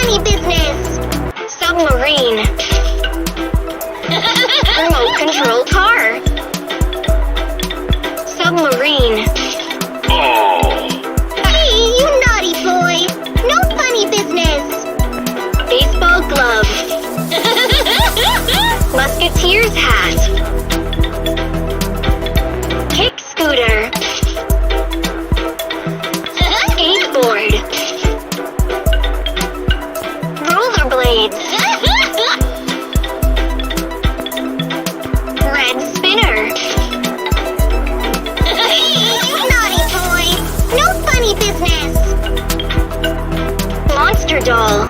funny business. Submarine. Remote control car. Submarine. Oh. Hey, you naughty boy. No funny business. Baseball glove. Musketeer's hat. Kick scooter. Skateboard. Rollerblades. Red spinner. Naughty boy. No funny business. Monster doll.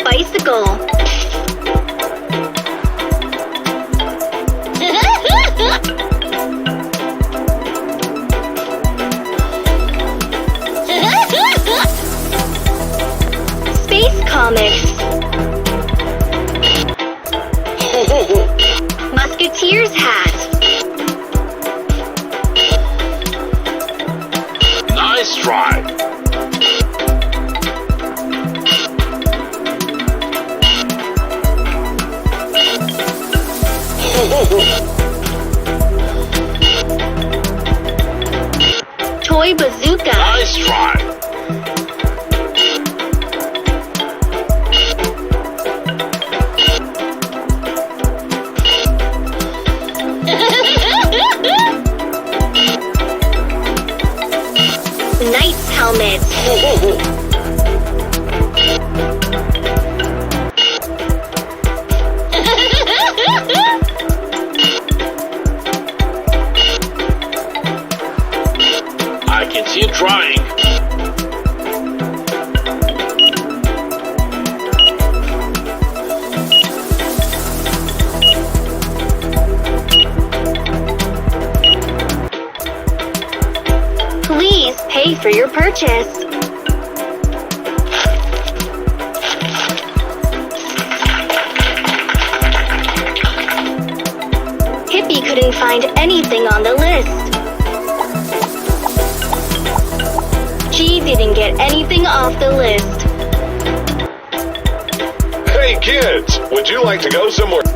Bicycle. Space comics. Musketeer's hat. Nice try. Toy bazooka. Nice try. Knight's helmet. I can see you trying. Please pay for your purchase. Hippie couldn't find anything on the list. G didn't get anything off the list. Hey kids, would you like to go somewhere?